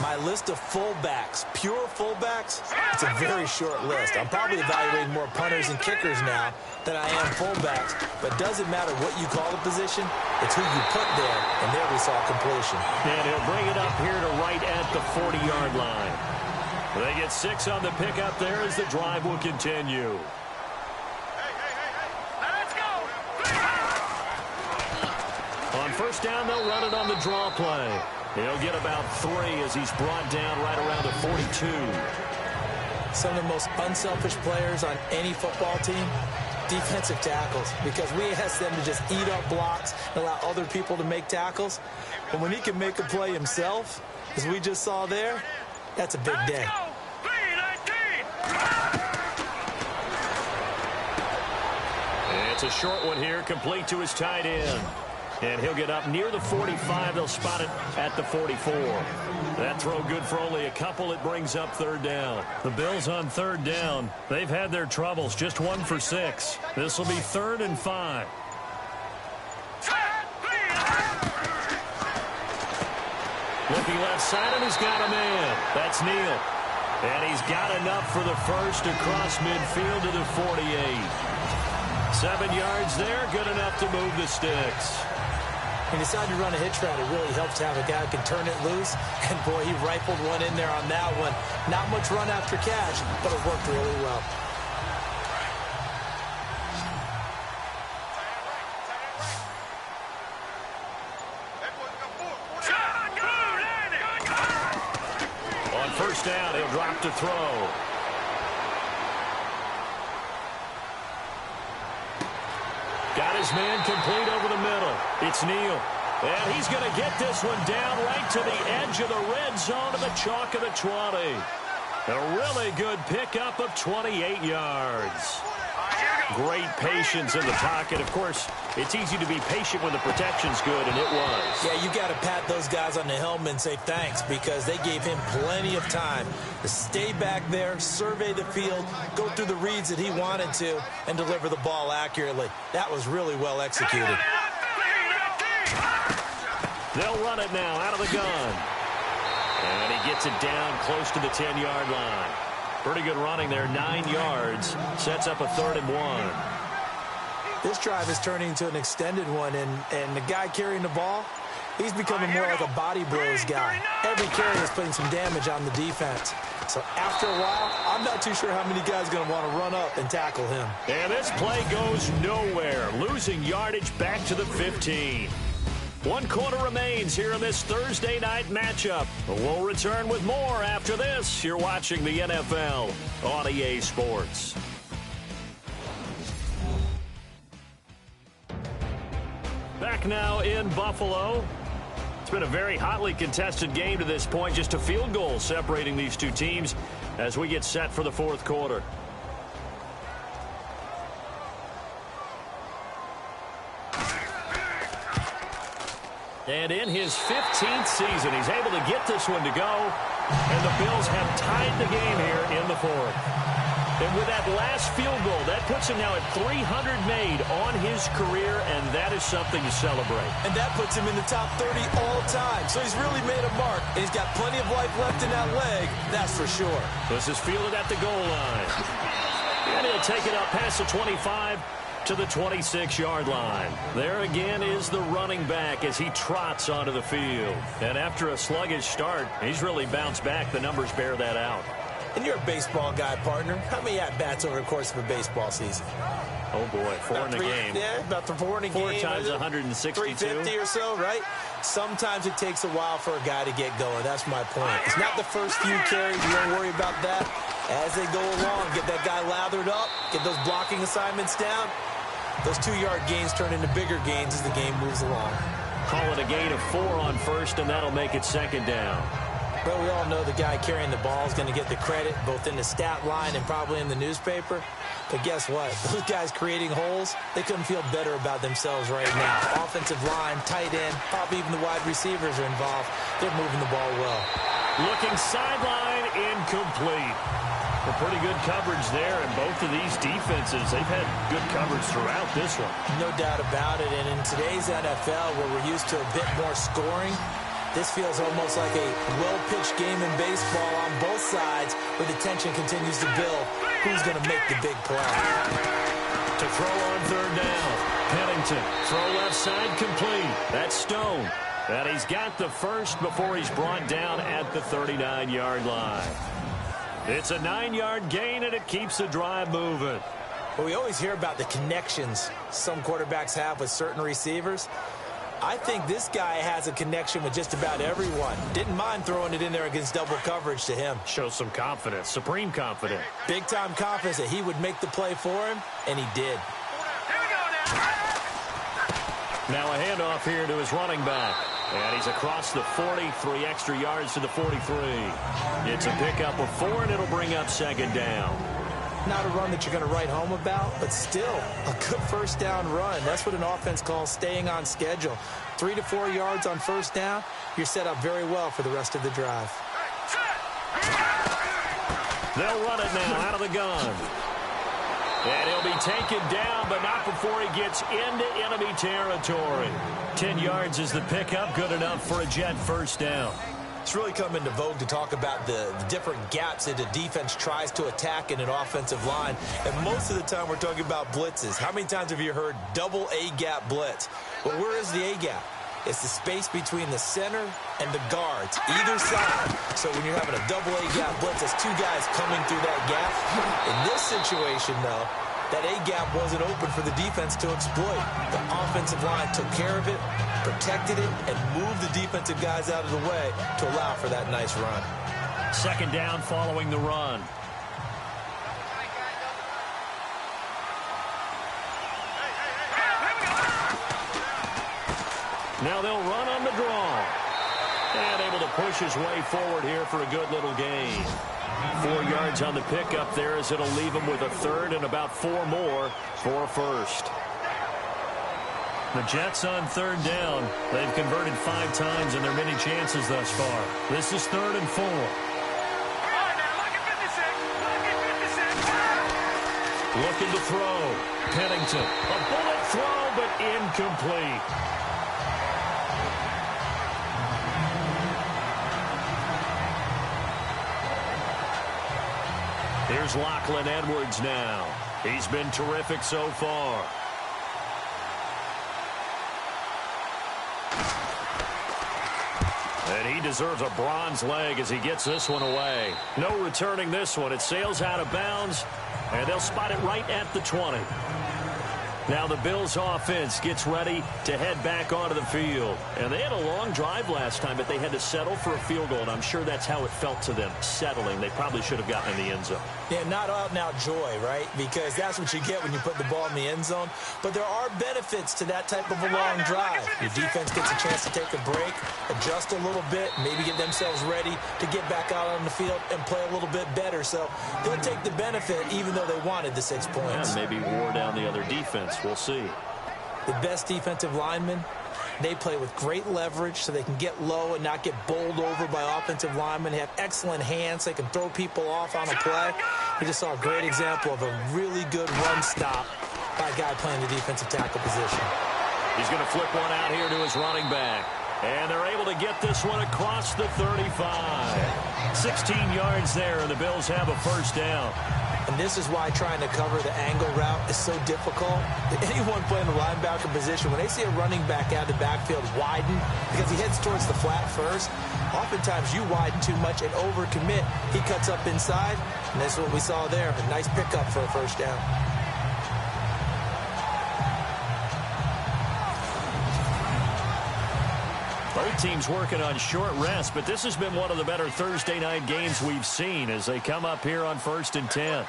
my list of fullbacks, pure fullbacks, it's a very short list. I'm probably evaluating more punters and kickers now than I am fullbacks, but it doesn't matter what you call the position, it's who you put there, and there we saw completion. And he'll bring it up here to right at the 40-yard line. They get 6 on the pickup there as the drive will continue. On first down, they'll run it on the draw play. He'll get about 3 as he's brought down right around the 42. Some of the most unselfish players on any football team, defensive tackles, because we ask them to just eat up blocks and allow other people to make tackles. But when he can make a play himself, as we just saw there, that's a big day. It's a short one here, complete to his tight end. And he'll get up near the 45. They'll spot it at the 44. That throw good for only a couple. It brings up third down. The Bills on third down. They've had their troubles. Just 1 for 6. This will be 3rd and 5. Looking left side, and he's got a man. That's Neal. And he's got enough for the first across midfield to the 48. 7 yards there, good enough to move the sticks. He decided to run a hitch route. It really helps to have a guy who can turn it loose. And, boy, he rifled one in there on that one. Not much run after catch, but it worked really well. On first down, he'll drop to throw. Got his man complete over the middle. It's Neal. And he's going to get this one down right to the edge of the red zone to the chalk of the 20. A really good pickup of 28 yards. Great patience in the pocket. Of course, it's easy to be patient when the protection's good, and it was. Yeah, you got to pat those guys on the helmet and say thanks because they gave him plenty of time to stay back there, survey the field, go through the reads that he wanted to, and deliver the ball accurately. That was really well executed. They'll run it now out of the gun. And he gets it down close to the 10-yard line. Pretty good running there, 9 yards. Sets up a 3rd and 1. This drive is turning into an extended one, and the guy carrying the ball, he's becoming more like a body blows guy. Every carry is putting some damage on the defense. So after a while, I'm not too sure how many guys are going to want to run up and tackle him. And this play goes nowhere. Losing yardage back to the 15. 1 quarter remains here in this Thursday night matchup. We'll return with more after this. You're watching the NFL on EA Sports. Back now in Buffalo. It's been a very hotly contested game to this point. Just a field goal separating these two teams as we get set for the 4th quarter. And in his 15th season, he's able to get this one to go. And the Bills have tied the game here in the fourth. And with that last field goal, that puts him now at 300 made on his career, and that is something to celebrate. And that puts him in the top 30 all time. So he's really made a mark, and he's got plenty of life left in that leg, that's for sure. This is fielded at the goal line. And he'll take it up past the 25 to the 26-yard line. There again is the running back as he trots onto the field. And after a sluggish start, he's really bounced back. The numbers bear that out. And you're a baseball guy, partner. How many at-bats over the course of a baseball season? Oh, boy, four in a game. Yeah, about four in a game. 4 times 162. 350 or so, right? Sometimes it takes a while for a guy to get going. That's my point. It's not the first few carries. You don't worry about that. As they go along, get that guy lathered up, get those blocking assignments down. Those 2-yard gains turn into bigger gains as the game moves along. Call it a gain of 4 on first, and that'll make it second down. Well, we all know the guy carrying the ball is going to get the credit, both in the stat line and probably in the newspaper. But guess what? Those guys creating holes, they couldn't feel better about themselves right now. Offensive line, tight end, probably even the wide receivers are involved. They're moving the ball well. Looking sideline, incomplete. A pretty good coverage there, and both of these defenses, they've had good coverage throughout this one. No doubt about it, and in today's NFL, where we're used to a bit more scoring, this feels almost like a well-pitched game in baseball on both sides, where the tension continues to build. Who's going to make the big play? To throw on third down, Pennington, throw left side complete. That's Stone. And he's got the first before he's brought down at the 39-yard line. It's a 9-yard gain, and it keeps the drive moving. Well, we always hear about the connections some quarterbacks have with certain receivers. I think this guy has a connection with just about everyone. Didn't mind throwing it in there against double coverage to him. Shows some confidence, supreme confidence. Big-time confidence that he would make the play for him, and he did. Now a handoff here to his running back. And he's across the 40, 3 extra yards to the 43. It's a pickup of 4, and it'll bring up second down. Not a run that you're going to write home about, but still a good first down run. That's what an offense calls staying on schedule. 3 to 4 yards on first down, you're set up very well for the rest of the drive. They'll run it now out of the gun. And he'll be taken down, but not before he gets into enemy territory. 10 yards is the pickup, good enough for a Jet first down. It's really come into vogue to talk about the different gaps that a defense tries to attack in an offensive line. And most of the time we're talking about blitzes. How many times have you heard double A-gap blitz? Well, where is the A-gap? It's the space between the center and the guards, either side. So when you're having a double A-gap blitz, that's 2 guys coming through that gap. In this situation, though, that A-gap wasn't open for the defense to exploit. The offensive line took care of it, protected it, and moved the defensive guys out of the way to allow for that nice run. Second down following the run. Now they'll run on the draw. And able to push his way forward here for a good little gain. 4 yards on the pickup there as it'll leave him with a third and about 4 more for a first. The Jets on third down. They've converted 5 times in their many chances thus far. This is 3rd and 4. Looking to throw. Pennington. A bullet throw, but incomplete. Here's Lachlan Edwards now. He's been terrific so far. And he deserves a bronze leg as he gets this one away. No returning this one. It sails out of bounds, and they'll spot it right at the 20. Now the Bills offense gets ready to head back onto the field. And they had a long drive last time, but they had to settle for a field goal, and I'm sure that's how it felt to them, settling. They probably should have gotten in the end zone. Yeah, not out-and-out joy, right? Because that's what you get when you put the ball in the end zone. But there are benefits to that type of a long drive. Your defense gets a chance to take a break, adjust a little bit, maybe get themselves ready to get back out on the field and play a little bit better. So they'll take the benefit even though they wanted the 6 points. Yeah, maybe wore down the other defense. We'll see. The best defensive linemen They play with great leverage so they can get low and not get bowled over by offensive linemen. They have excellent hands. They can throw people off on a play. We just saw a great example of a really good run stop by a guy playing the defensive tackle position. He's going to flip one out here to his running back. And they're able to get this one across the 35. 16 yards there, and the Bills have a first down. And this is why trying to cover the angle route is so difficult. Anyone playing the linebacker position, when they see a running back out of the backfield widen, because he heads towards the flat first, oftentimes you widen too much and overcommit. He cuts up inside, and that's what we saw there. A nice pickup for a first down. Both teams working on short rest, but this has been one of the better Thursday night games we've seen as they come up here on 1st and 10. Green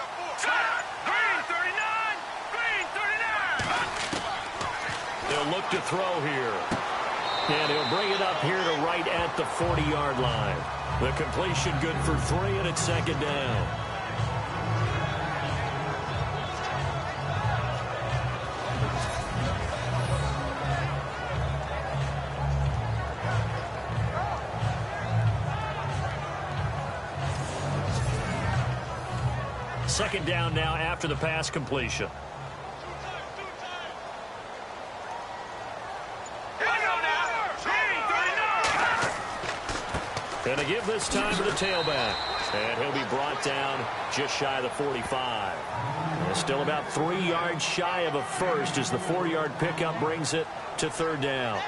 39! Green 39! They'll look to throw here. And he'll bring it up here to right at the 40-yard line. The completion good for 3, and it's second down. Second down now after the pass completion. And they give this time to the tailback. And he'll be brought down just shy of the 45. And still about 3 yards shy of a first as the 4-yard pickup brings it to third down.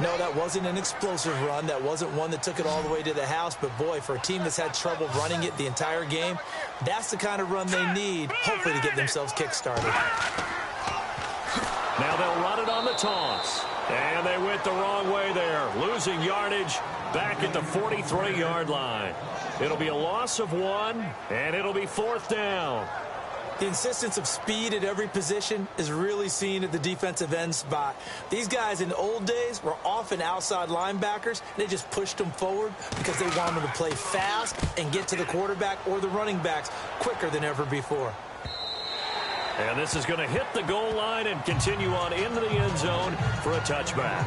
No, that wasn't an explosive run. That wasn't one that took it all the way to the house. But, boy, for a team that's had trouble running it the entire game, that's the kind of run they need, hopefully, to get themselves kick-started. Now they'll run it on the toss. And they went the wrong way there, losing yardage back at the 43-yard line. It'll be a loss of 1, and it'll be 4th down. The insistence of speed at every position is really seen at the defensive end spot. These guys in the old days were often outside linebackers. They just pushed them forward because they wanted them to play fast and get to the quarterback or the running backs quicker than ever before. And this is going to hit the goal line and continue on into the end zone for a touchback.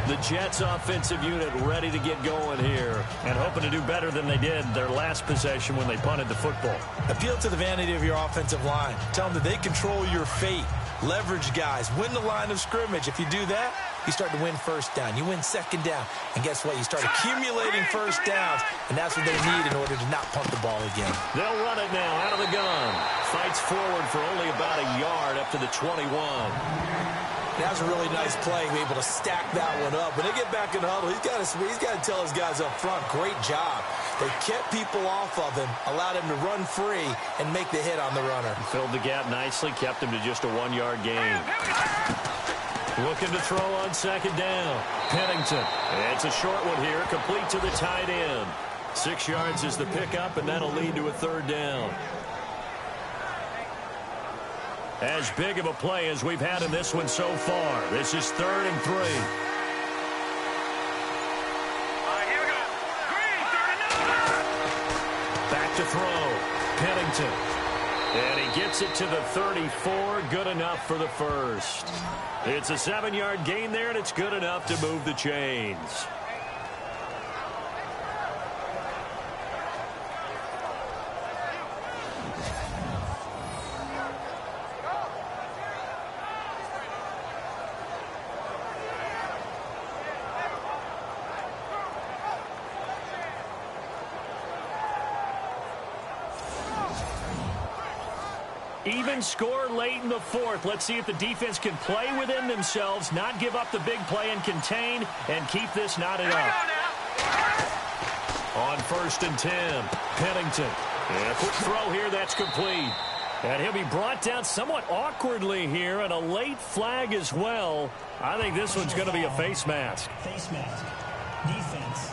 The Jets offensive unit ready to get going here and hoping to do better than they did their last possession when they punted the football. Appeal to the vanity of your offensive line. Tell them that they control your fate. Leverage guys. Win the line of scrimmage. If you do that, you start to win first down. You win second down. And guess what? You start accumulating first downs, and that's what they need in order to not punt the ball again. They'll run it now out of the gun. Fights forward for only about a yard up to the 21. That was a really nice play, be able to stack that one up. When they get back in the huddle, he's got to tell his guys up front, great job. They kept people off of him, allowed him to run free, and make the hit on the runner. Filled the gap nicely, kept him to just a 1-yard gain. Looking to throw on second down. Pennington. It's a short one here, complete to the tight end. 6 yards is the pickup, and that'll lead to a third down. As big of a play as we've had in this one so far. This is 3rd and 3. Here we go. Green 39! Back to throw. Pennington. And he gets it to the 34. Good enough for the first. It's a 7-yard gain there, and it's good enough to move the chains. Even score late in the 4th. Let's see if the defense can play within themselves, not give up the big play and contain, and keep this knotted up. On 1st and 10, Pennington. And a quick throw here, that's complete. And he'll be brought down somewhat awkwardly here, and a late flag as well. I think this one's going to be a face mask. Face mask. Defense.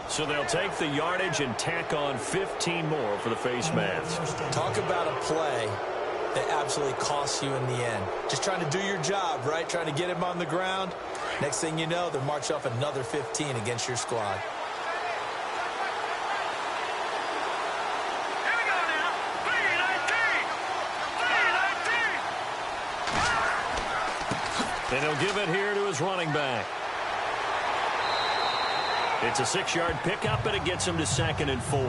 So they'll take the yardage and tack on 15 more for the face mask. Talk about a play that absolutely costs you in the end. Just trying to do your job, right? Trying to get him on the ground. Next thing you know, they'll march off another 15 against your squad. Here we go now. 319! 319! And he'll give it here to his running back. It's a 6-yard pickup, and it gets him to 2nd and 4.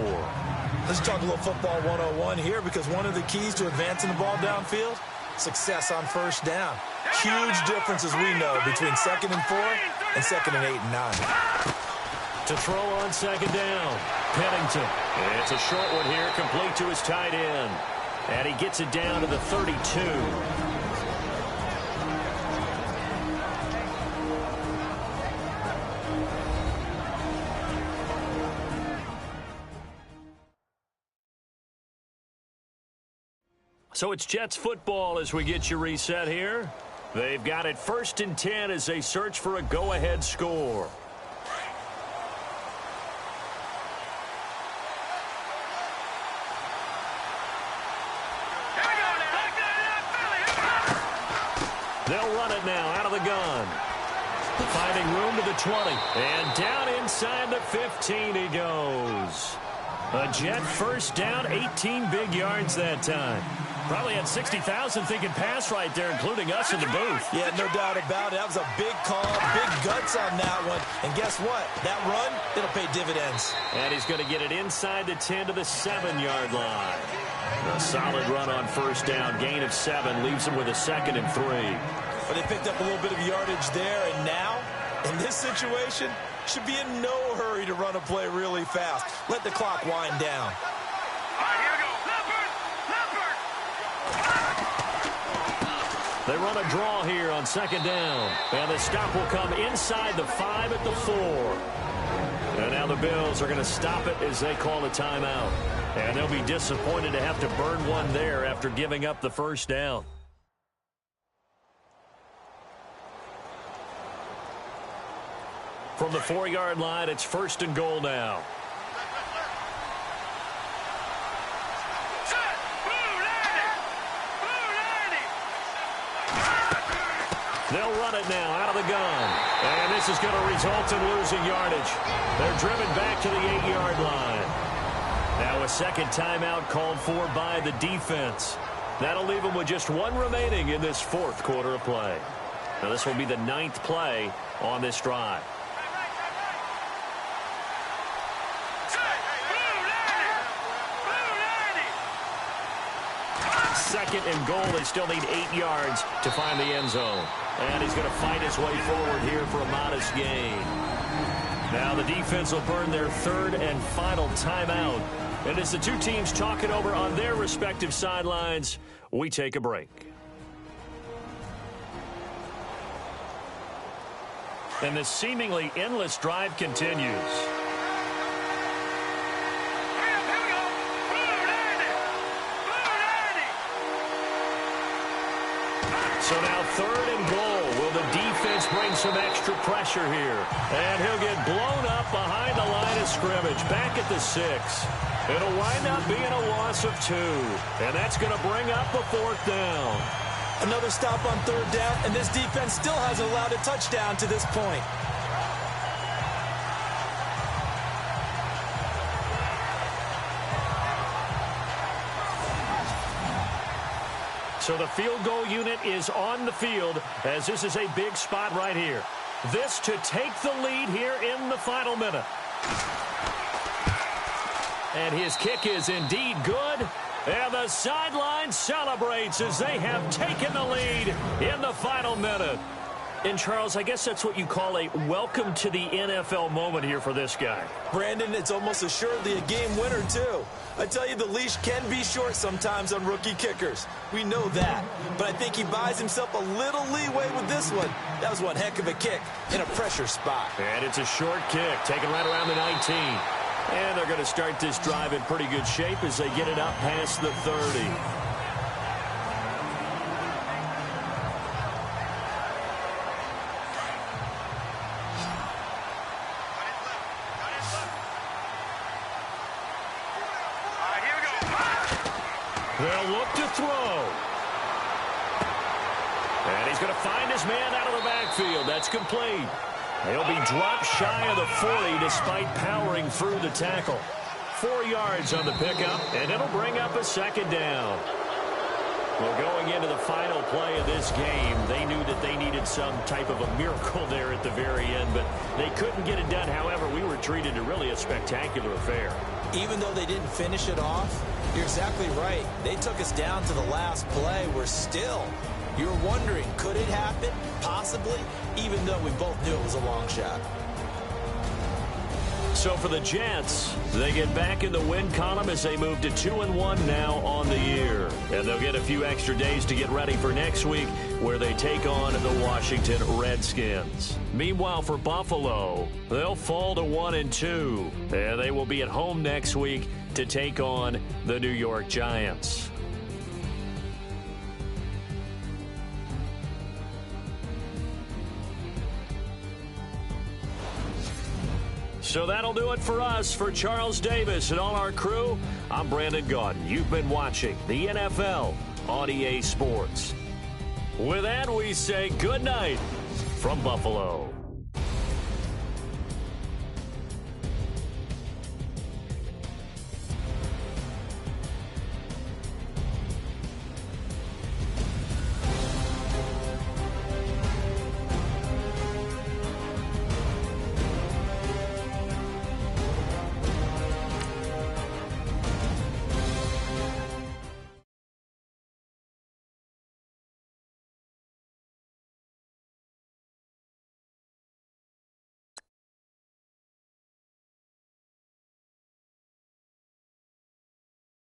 Let's talk a little football 101 here, because one of the keys to advancing the ball downfield, success on first down. Huge difference, as we know, between 2nd and 4 and 2nd and 8 and 9. To throw on 2nd down, Pennington. And it's a short one here, complete to his tight end. And he gets it down to the 32. So it's Jets football as we get you reset here. They've got it 1st and 10 as they search for a go-ahead score. They'll run it now out of the gun. Finding room to the 20. And down inside the 15 he goes. A Jet first down, 18 big yards that time. Probably had 60,000 thinking pass right there, including us in the booth. Yeah, no doubt about it. That was a big call, big guts on that one. And guess what? That run, it'll pay dividends. And he's going to get it inside the 10 to the 7-yard line. A solid run on first down. Gain of 7 leaves him with a 2nd and 3. But they picked up a little bit of yardage there, and now, in this situation, should be in no hurry to run a play really fast. Let the clock wind down. All right, here we go. They run a draw here on 2nd down. And the stop will come inside the 5 at the 4. And now the Bills are going to stop it as they call a timeout. And they'll be disappointed to have to burn one there after giving up the first down. From the 4-yard line, it's 1st and goal now. They'll run it now out of the gun. And this is going to result in losing yardage. They're driven back to the 8-yard line. Now a second timeout called for by the defense. That'll leave them with just one remaining in this 4th quarter of play. Now this will be the 9th play on this drive. 2nd and goal. They still need 8 yards to find the end zone. And he's going to fight his way forward here for a modest gain. Now the defense will burn their 3rd and final timeout. And as the two teams talk it over on their respective sidelines, we take a break. And this seemingly endless drive continues. So now 3rd and goal. Will the defense bring some extra pressure here? And he'll get blown up behind the line of scrimmage, back at the 6. It'll wind up being a loss of 2. And that's going to bring up a 4th down. Another stop on 3rd down, and this defense still hasn't allowed a touchdown to this point. So the field goal unit is on the field as this is a big spot right here. This to take the lead here in the final minute. And his kick is indeed good. And the sideline celebrates as they have taken the lead in the final minute. And, Charles, I guess that's what you call a welcome to the NFL moment here for this guy. Brandon, it's almost assuredly a game winner, too. I tell you, the leash can be short sometimes on rookie kickers. We know that. But I think he buys himself a little leeway with this one. That was one heck of a kick in a pressure spot. And it's a short kick, taken right around the 19. And they're going to start this drive in pretty good shape as they get it up past the 30. They'll look to throw. And he's going to find his man out of the backfield. That's complete. He'll be dropped shy of the 40 despite powering through the tackle. 4 yards on the pickup, and it'll bring up a 2nd down. Well, going into the final play of this game, they knew that they needed some type of a miracle there at the very end, but they couldn't get it done. However, we were treated to really a spectacular affair. Even though they didn't finish it off, you're exactly right. They took us down to the last play. We're still, you're wondering, could it happen? Possibly, even though we both knew it was a long shot. So for the Jets, they get back in the win column as they move to 2-1 now on the year. And they'll get a few extra days to get ready for next week, where they take on the Washington Redskins. Meanwhile, for Buffalo, they'll fall to 1-2. And they will be at home next week to take on the New York Giants. So that'll do it for us. For Charles Davis and all our crew, I'm Brandon Gaudin. You've been watching the NFL on EA Sports. With that, we say good night from Buffalo.